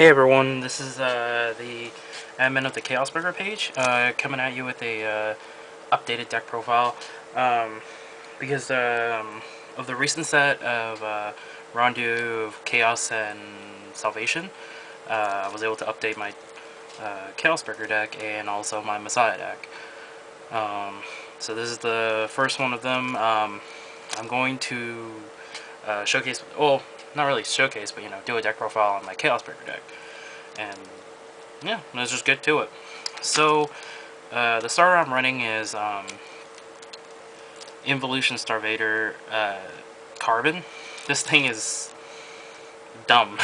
Hey everyone, this is the admin of the Chaos Burger page, coming at you with a updated deck profile, because of the recent set of Rondeau, Chaos, and Salvation. I was able to update my Chaos Burger deck and also my Messiah deck. So this is the first one of them. I'm going to showcase, well, not really showcase, but do a deck profile on my Chaos Burger deck. And yeah, let's just get to it. So, the starter I'm running is Involution Star-Vader Carbon. This thing is dumb.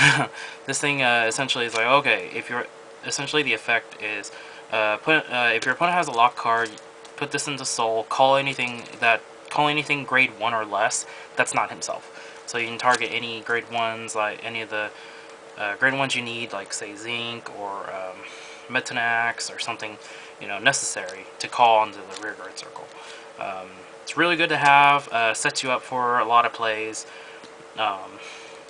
This thing essentially is like, okay, if you're essentially the effect is if your opponent has a lock card, put this into Soul, call anything grade 1 or less that's not himself. So you can target any grade 1s, like any of the grade 1s you need, like say Zinc or Metanax or something, necessary to call into the rear guard circle. It's really good to have. Sets you up for a lot of plays.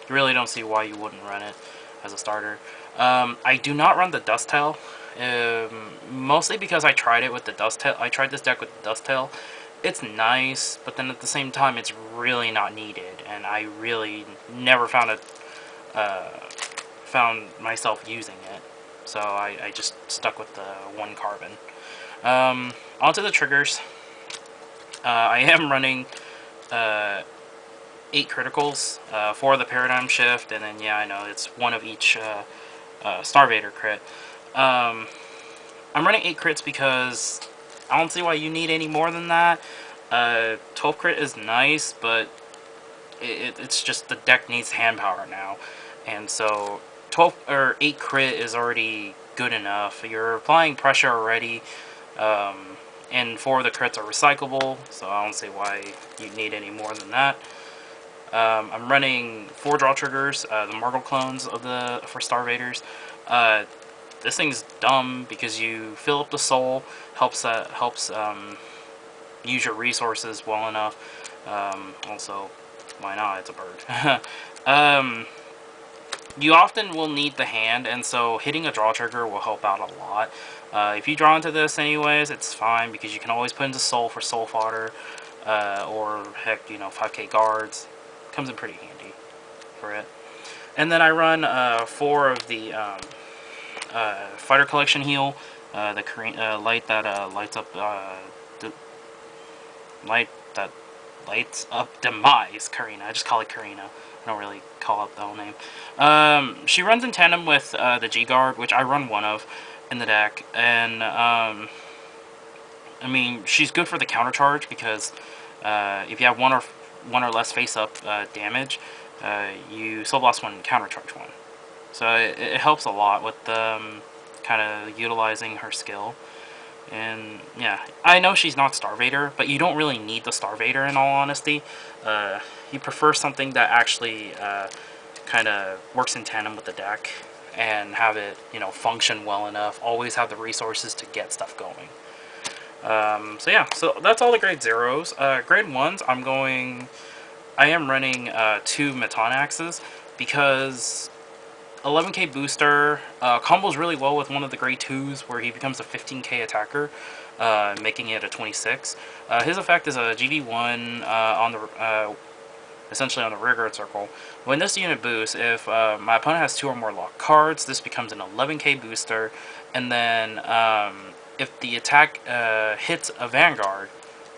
Really don't see why you wouldn't run it as a starter. I do not run the Dust Tail, mostly because I tried it with the Dust Tail. I tried this deck with the Dust Tail. It's nice, but then at the same time, it's really not needed, and I really never found myself using it. So I just stuck with the one carbon. Onto the triggers. I am running 8 criticals for the paradigm shift, and then yeah, I know it's one of each Star-Vader crit. I'm running 8 crits because I don't see why you need any more than that. 12 crit is nice, but it's just the deck needs hand power now, and so 12 or 8 crit is already good enough. You're applying pressure already, and 4 of the crits are recyclable, so I don't see why you need any more than that. I'm running 4 draw triggers, the Margle clones for Star-Vaders. This thing's dumb because you fill up the soul, helps use your resources well enough. Also, why not? It's a bird. You often will need the hand, and so hitting a draw trigger will help out a lot. If you draw into this anyways, it's fine because you can always put into soul for soul fodder, or heck, 5k guards. Comes in pretty handy for it. And then I run 4 of the Fighter Collection heal, the light that lights up lights up Demise Karina. I just call it Karina. I don't really call out the whole name. She runs in tandem with the G-Guard, which I run 1 of in the deck, and I mean, she's good for the counter charge because if you have one or less face-up damage, you Soul Blast 1 and counter charge 1. So it helps a lot with kind of utilizing her skill. And yeah, I know she's not Star-Vader, but you don't really need the Star-Vader in all honesty. You prefer something that actually kind of works in tandem with the deck and have it, function well enough. Always have the resources to get stuff going. So yeah, so that's all the grade 0s. Grade 1s, I am running 2 Metanaxes because 11k booster combos really well with one of the grade 2s where he becomes a 15k attacker, making it a 26. His effect is a GD1 on the essentially on the rear guard circle. When this unit boosts, if my opponent has 2 or more locked cards, this becomes an 11k booster, and then if the attack hits a Vanguard,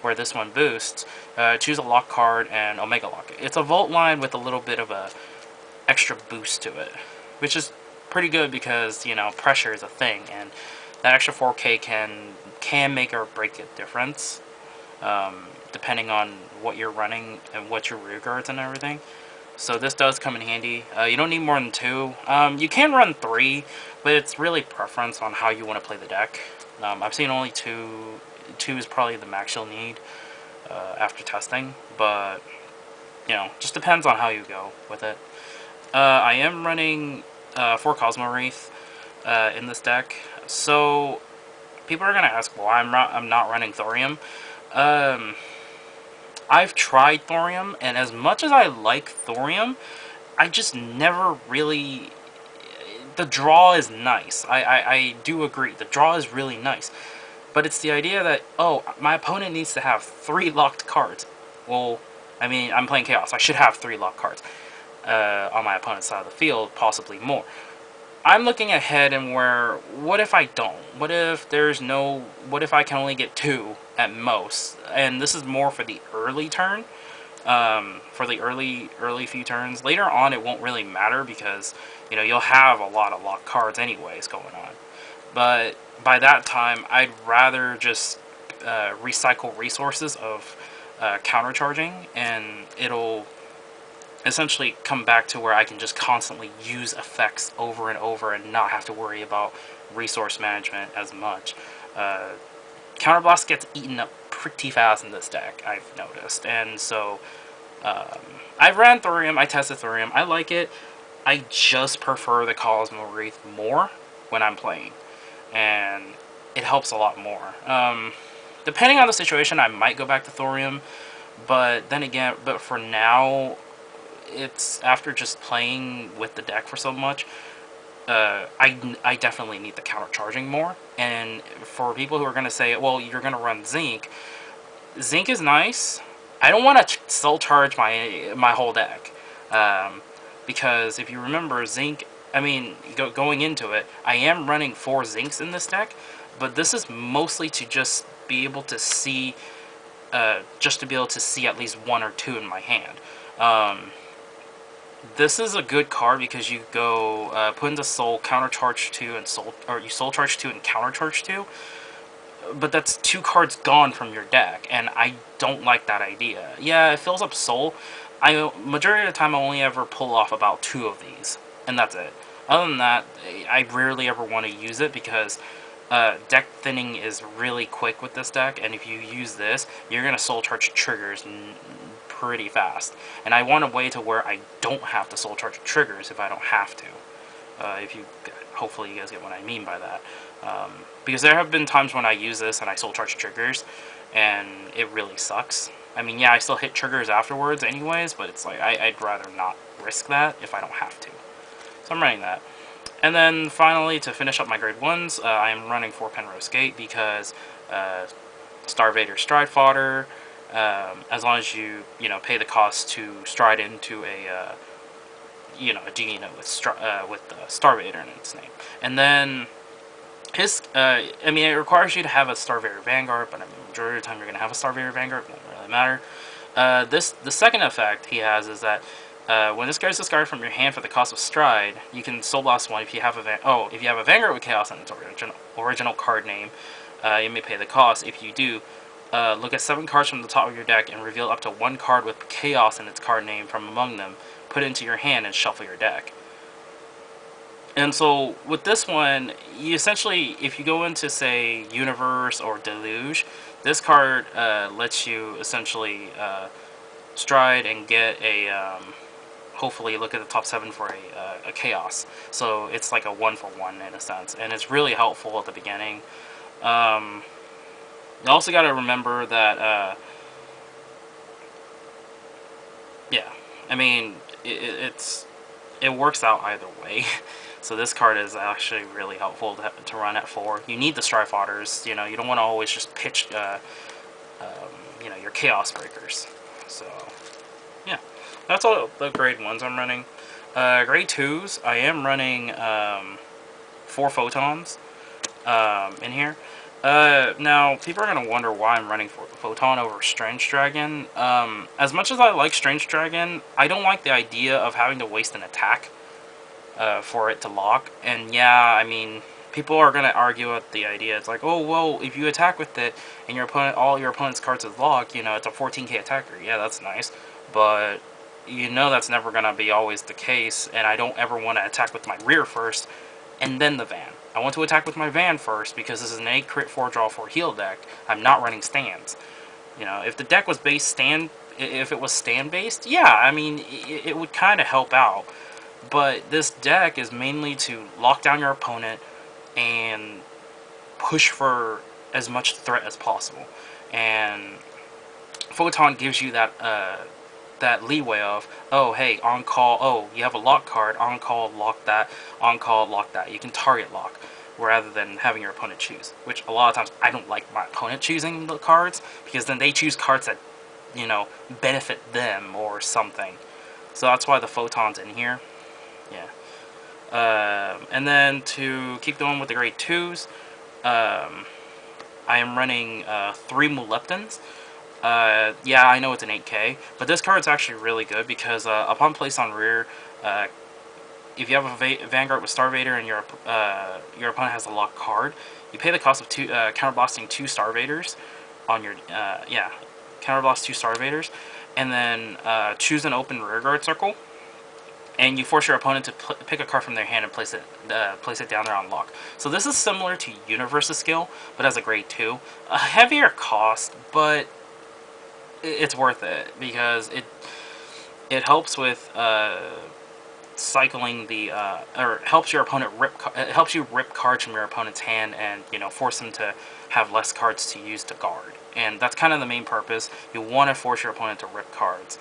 where this one boosts, choose a lock card and Omega Lock it. It's a Volt line with a little bit of a extra boost to it, which is pretty good because, pressure is a thing, and that extra 4k can make or break a difference, depending on what you're running and what your rear guards and everything. So this does come in handy. You don't need more than 2. You can run 3, but it's really preference on how you want to play the deck. I've seen only 2. 2 is probably the max you'll need after testing, but just depends on how you go with it. I am running 4 Cosmo Wraith in this deck, so people are gonna ask why I'm not running Thorium. I've tried Thorium, and as much as I like Thorium, I just never really the draw is nice. I do agree. The draw is really nice. But it's the idea that, oh, my opponent needs to have 3 locked cards. Well, I mean, I'm playing Chaos. I should have 3 locked cards on my opponent's side of the field, possibly more. I'm looking ahead and where, what if I don't? What if there's no, what if I can only get 2 at most? And this is more for the early turn. For the early few turns. Later on, it won't really matter because, you know, you'll have a lot of locked cards anyways going on. But by that time, I'd rather just recycle resources of countercharging, and it'll essentially come back to where I can just constantly use effects over and over and not have to worry about resource management as much. Counterblast gets eaten up pretty fast in this deck, I've noticed, and so I ran Thorium, I tested Thorium, I like it. I just prefer the Cosmo Wreath more when I'm playing, and it helps a lot more. Depending on the situation, I might go back to Thorium, but then again, but for now, it's after just playing with the deck for so much, I definitely need the counter charging more. And for people who are going to say, well, you're going to run Zinc, Zinc is nice. I don't want to soul charge my whole deck, because if you remember, Zinc, I mean, going into it, I am running 4 Zincs in this deck, but this is mostly to just be able to see, at least 1 or 2 in my hand. This is a good card because you go put into Soul, counter charge 2, and Soul, or you Soul charge 2 and counter charge 2. But that's 2 cards gone from your deck, and I don't like that idea. Yeah, it fills up Soul. Majority of the time, I only ever pull off about 2 of these, and that's it. Other than that, I rarely ever want to use it because deck thinning is really quick with this deck, and if you use this, you're going to Soul Charge triggers pretty fast. And I want a way to where I don't have to Soul Charge triggers if I don't have to. Hopefully you guys get what I mean by that. Because there have been times when I use this and I Soul Charge triggers, and it really sucks. I mean, yeah, I still hit triggers afterwards anyways, but it's like, I'd rather not risk that if I don't have to. So I'm running that. And then finally, to finish up my grade 1s, I am running 4 Penrose Gate because Star-Vader Stride Fodder, as long as you pay the cost to stride into a Gina with Star-Vader in its name. And then his, I mean, it requires you to have a Star-Vader Vanguard, but I mean, majority of the time you're going to have a Star-Vader Vanguard, it won't really matter. The second effect he has is that when this card is discarded from your hand for the cost of Stride, you can Soul Blast 1 if you have a Vanguard with Chaos in its original card name. You may pay the cost. If you do, look at 7 cards from the top of your deck and reveal up to 1 card with Chaos in its card name from among them. Put it into your hand and shuffle your deck. And so with this one, you essentially, if you go into, say, Universe or Deluge, this card lets you essentially stride and get a, hopefully look at the top 7 for a Chaos. So it's like a 1-for-1 in a sense, and it's really helpful at the beginning. You also got to remember that, yeah, I mean, it works out either way. So this card is actually really helpful to run at 4. You need the Stride Fodders. You don't want to always just pitch, your Chaos Breakers. So, yeah, that's all the grade 1s I'm running. Grade 2s, I am running 4 Photons in here. Now, people are going to wonder why I'm running Photon over Strange Dragon. As much as I like Strange Dragon, I don't like the idea of having to waste an attack for it to lock. And yeah, I mean, people are going to argue at the idea. It's like, oh, well, if you attack with it and all your opponent's cards is locked, it's a 14k attacker. Yeah, that's nice. But that's never going to be always the case, and I don't ever want to attack with my rear first and then the van. I want to attack with my van first because this is an 8 crit 4 draw 4 heal deck. I'm not running stands. If the deck was if it was stand based, yeah, I mean, it would kind of help out. But this deck is mainly to lock down your opponent and push for as much threat as possible. And Photon gives you that that leeway of, oh, hey, on call, oh, you have a lock card, on call, lock that, on call, lock that. You can target lock rather than having your opponent choose, which a lot of times I don't like my opponent choosing the cards, because then they choose cards that, you know, benefit them or something. So that's why the Photon's in here. Yeah. And then to keep going with the grade 2s, I am running 3 Muleptons. Yeah, I know it's an 8K, but this card's actually really good because upon place on rear, if you have a Vanguard with Star-Vader and your opponent has a locked card, you pay the cost of counterblasting 2 Star-Vaders on your counterblast 2 Star-Vaders, and then choose an open rearguard circle, and you force your opponent to pick a card from their hand and place it down there on lock. So this is similar to Universe's skill, but as a grade 2, a heavier cost, but it's worth it because it helps with cycling the or helps your opponent helps you rip cards from your opponent's hand, and you know, force them to have less cards to use to guard. And that's kind of the main purpose. You want to force your opponent to rip cards.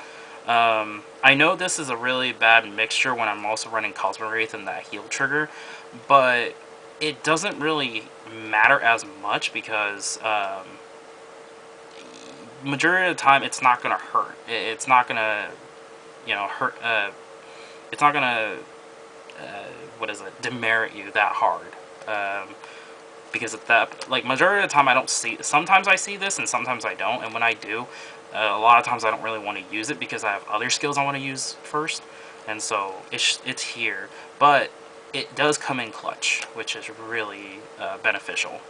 I know this is a really bad mixture when I'm also running Cosmo Wraith and that heal trigger, but it doesn't really matter as much because majority of the time it's not gonna hurt. It's not gonna, you know, hurt. It's not gonna demerit you that hard. Because of that, like, majority of the time I don't see. Sometimes I see this and sometimes I don't. And when I do, a lot of times I don't really want to use it because I have other skills I want to use first. And so it's here, but it does come in clutch, which is really beneficial.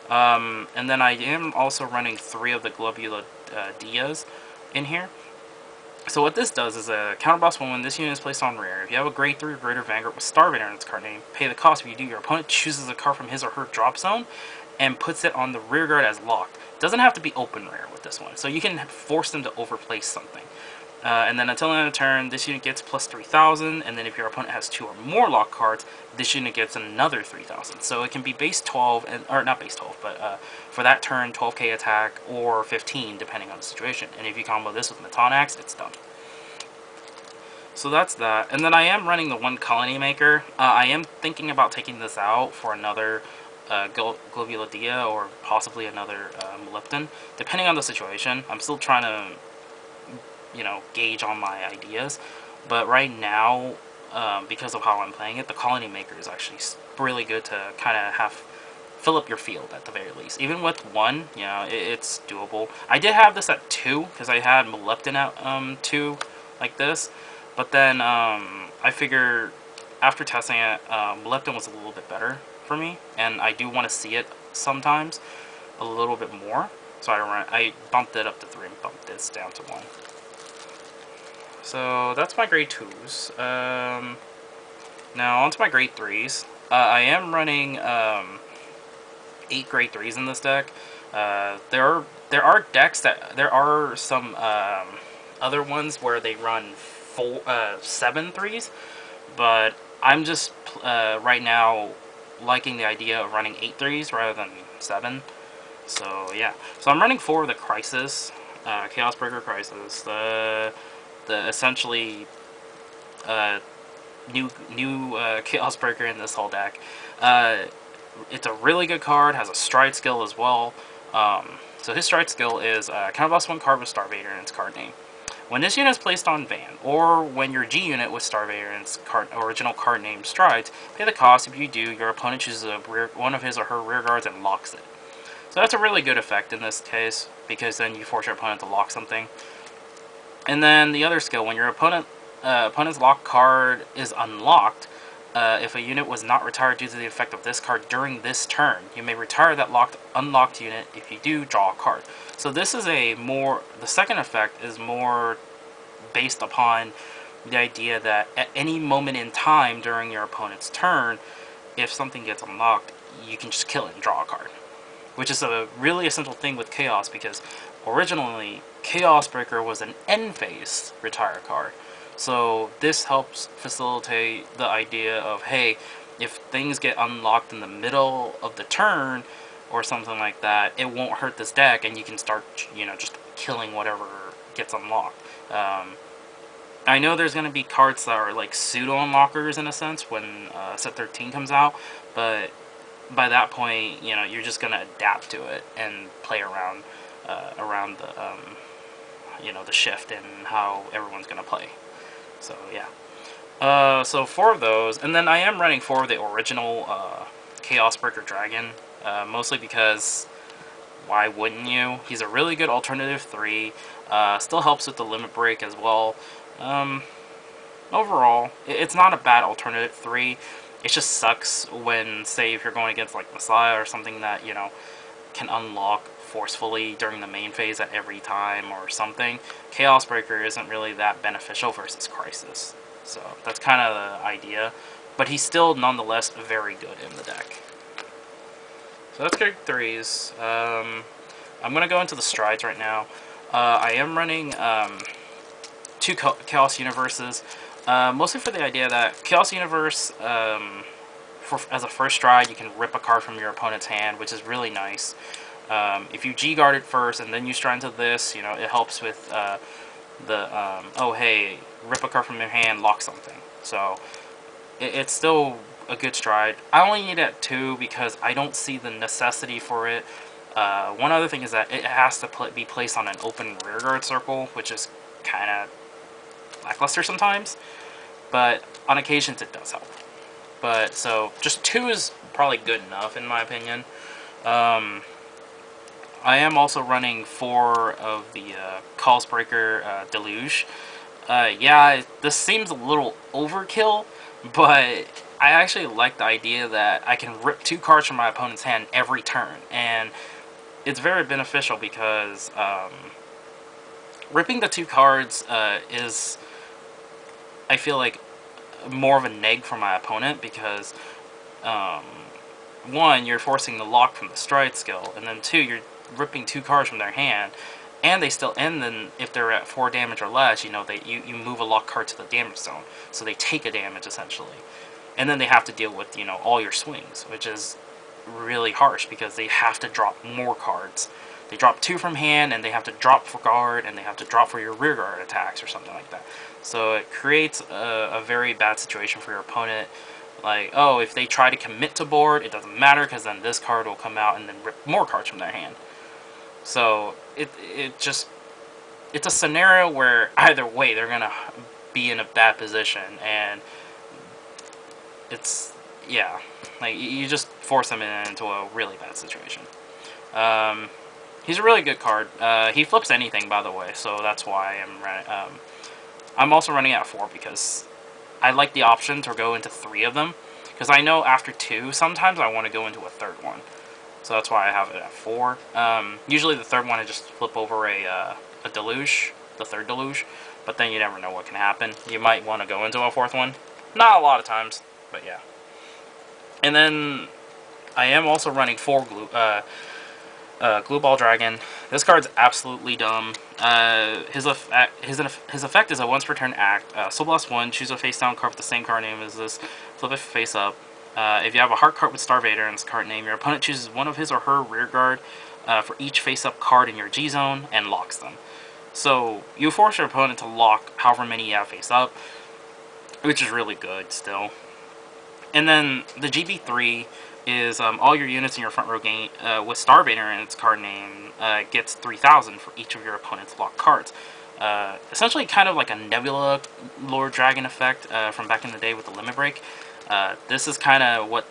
And then I am also running 3 of the Globula Dias in here. So what this does is a counterblast when this unit is placed on rear. If you have a grade 3 or greater Vanguard with Star-Vader in its card name, pay the cost. If you do, your opponent chooses a card from his or her drop zone and puts it on the rear guard as locked. It doesn't have to be open rear with this one, so you can force them to overplace something. And then until the end of the turn, this unit gets plus 3,000, and then if your opponent has 2 or more lock cards, this unit gets another 3,000. So it can be base 12, or not base 12, but for that turn, 12k attack, or 15, depending on the situation. And if you combo this with Maton Axe, it's done. So that's that. And then I am running the 1 Colony Maker. I am thinking about taking this out for another Globula Dia, or possibly another Mulepton, depending on the situation. I'm still trying to, you know, gauge on my ideas, but right now, because of how I'm playing it, the Colony Maker is actually really good to kind of fill up your field at the very least. Even with 1, you know, it's doable. I did have this at 2 because I had Mulepton at 2 like this, but then I figured after testing it, Mulepton was a little bit better for me, and I do want to see it sometimes a little bit more, so I bumped it up to 3 and bumped this down to 1. So that's my grade 2s. Now on to my grade 3s. I am running 8 grade 3s in this deck. There are decks that there are some other ones where they run 7 3s, but I'm just right now liking the idea of running 8 3s rather than 7. So yeah, so I'm running 4 of the Crisis, Chaos Breaker Crisis, the essentially new Chaos Breaker in this whole deck. It's a really good card, has a stride skill as well. So his stride skill is counterblast 1 card with Star-Vader in its card name. When this unit is placed on Van, or when your G unit with Star-Vader in its original card name strides, pay the cost. If you do, your opponent chooses one of his or her rear guards and locks it. So that's a really good effect in this case, because then you force your opponent to lock something. And then the other skill, when your opponent's lock card is unlocked, if a unit was not retired due to the effect of this card during this turn, you may retire that unlocked unit. If you do, draw a card. So this is the second effect is more based upon the idea that at any moment in time during your opponent's turn, if something gets unlocked, you can just kill it and draw a card. Which is a really essential thing with Chaos, because originally Chaos Breaker was an end phase retire card. So this helps facilitate the idea of, hey, if things get unlocked in the middle of the turn or something like that, it won't hurt this deck, and you can start, you know, just killing whatever gets unlocked. I know there's going to be cards that are like pseudo-unlockers in a sense when set 13 comes out, but by that point, you know, you're just going to adapt to it and play around around the, you know, the shift and how everyone's going to play. So, yeah. So 4 of those, and then I am running 4 of the original Chaos Breaker Dragon, mostly because why wouldn't you? He's a really good alternative 3, still helps with the limit break as well. Overall, it's not a bad alternative 3. It just sucks when, say, if you're going against like Messiah or something that, you know, can unlock forcefully during the main phase at every time or something. Chaos Breaker isn't really that beneficial versus Crisis. So that's kind of the idea. But he's still nonetheless very good in the deck. So that's character 3s. I'm going to go into the strides right now. I am running 2 Chaos Universes. Mostly for the idea that Chaos Universe, as a first stride, you can rip a card from your opponent's hand, which is really nice. If you G-guard it first and then you stride into this, you know, it helps with oh hey, rip a card from your hand, lock something. So it's still a good stride. I only need it at 2 because I don't see the necessity for it. One other thing is that it has to be placed on an open rearguard circle, which is kind of lackluster sometimes, but on occasions it does help. But so just 2 is probably good enough in my opinion. I am also running 4 of the Chaos Breaker Deluge. Yeah, this seems a little overkill, but I actually like the idea that I can rip 2 cards from my opponent's hand every turn, and it's very beneficial because ripping the 2 cards is, I feel like, more of a neg for my opponent because 1, you're forcing the lock from the stride skill, and then 2, you're ripping 2 cards from their hand, and they still end. Then if they're at 4 damage or less, you know, you move a lock card to the damage zone, so they take a damage essentially, and then they have to deal with, you know, all your swings, which is really harsh because they have to drop more cards. They drop 2 from hand, and they have to drop for guard, and they have to drop for your rear guard attacks or something like that. So it creates a very bad situation for your opponent. Like, oh, if they try to commit to board, it doesn't matter because then this card will come out and then rip more cards from their hand. So it's a scenario where either way they're gonna be in a bad position, and it's, yeah, like you just force them into a really bad situation. He's a really good card. He flips anything, by the way, so that's why I'm also running at 4 because I like the option to go into 3 of them, because I know after 2 sometimes I want to go into a 3rd one. So that's why I have it at 4. Usually the 3rd one I just flip over a Deluge, the 3rd Deluge, but then you never know what can happen. You might want to go into a 4th one. Not a lot of times, but yeah. And then I am also running 4 Glue Ball Dragon. This card's absolutely dumb. His effect is a once per turn act. Soul Blast 1, choose a face down card with the same card name as this, flip it face up. If you have a heart card with Star-Vader in its card name, your opponent chooses one of his or her rear guard for each face-up card in your G-zone and locks them. So you force your opponent to lock however many you have face-up, which is really good still. And then the GB3 is all your units in your front row game with Star-Vader in its card name gets 3,000 for each of your opponent's locked cards. Essentially kind of like a Nebula Lord Dragon effect from back in the day with the limit break. This is kind of what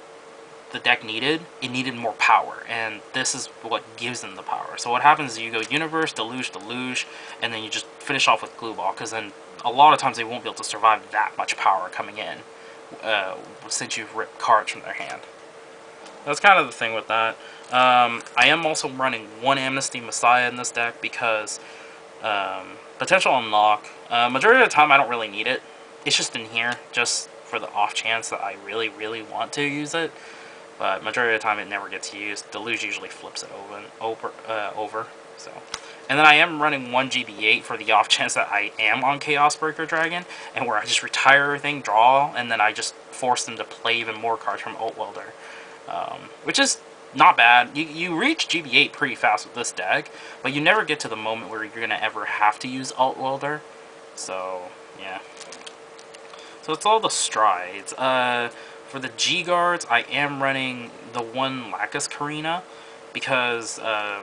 the deck needed. It needed more power, and this is what gives them the power. So what happens is you go Universe, Deluge, Deluge, and then you just finish off with Glue Ball, because then a lot of times they won't be able to survive that much power coming in since you've ripped cards from their hand. That's kind of the thing with that. I am also running 1 Amnesty Messiah in this deck because potential unlock. Majority of the time I don't really need it. It's just in here, just for the off chance that I really, really want to use it. But majority of the time it never gets used. Deluge usually flips it over. So, and then I am running 1 GB8 for the off chance that I am on Chaos Breaker Dragon, and where I just retire everything, draw, and then I just force them to play even more cards from Alt Welder. Which is not bad. You reach GB8 pretty fast with this deck, but you never get to the moment where you're going to ever have to use Alt Welder. So, yeah. So it's all the strides. For the G guards, I am running the one Lacus Karina because I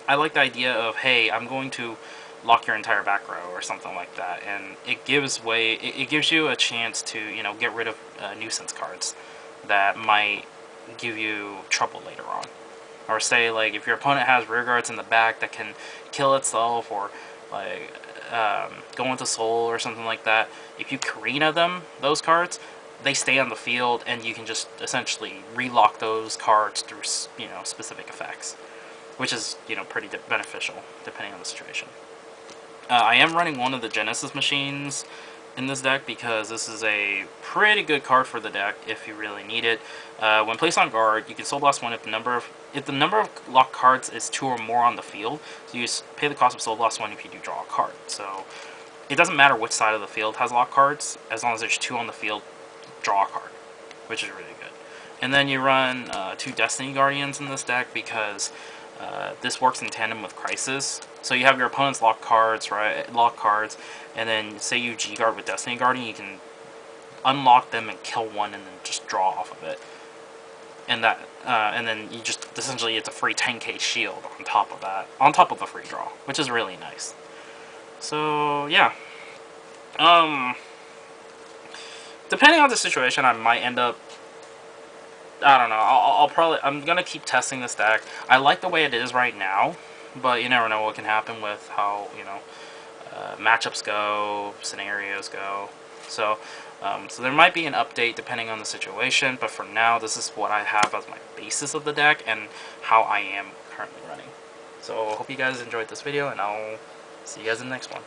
like the idea of, hey, I'm going to lock your entire back row or something like that, and it gives it gives you a chance to, you know, get rid of nuisance cards that might give you trouble later on. Or say, like, if your opponent has rear guards in the back that can kill itself, or like go into soul or something like that, if you Karina them, those cards, they stay on the field, and you can just essentially relock those cards through, you know, specific effects, which is, you know, pretty beneficial depending on the situation. I am running one of the Genesis machines in this deck because this is a pretty good card for the deck if you really need it. When placed on guard, you can Soul Blast one if the number of locked cards is 2 or more on the field. So you pay the cost of Soul Blast one if you do draw a card. So it doesn't matter which side of the field has locked cards, as long as there's 2 on the field, draw a card, which is really good. And then you run 2 Destiny Guardians in this deck because this works in tandem with Crisis. So you have your opponent's lock cards, right? Lock cards, and then say you G guard with Destiny Guardian, you can unlock them and kill one, and then just draw off of it. And that, and then you just essentially it's a free 10k shield on top of that, on top of the free draw, which is really nice. So yeah, depending on the situation, I might end up, I don't know, I'm gonna keep testing this deck. I like the way it is right now, but you never know what can happen with how, you know, matchups go, scenarios go. So, so there might be an update depending on the situation, but for now, this is what I have as my basis of the deck and how I am currently running. So, I hope you guys enjoyed this video, and I'll see you guys in the next one.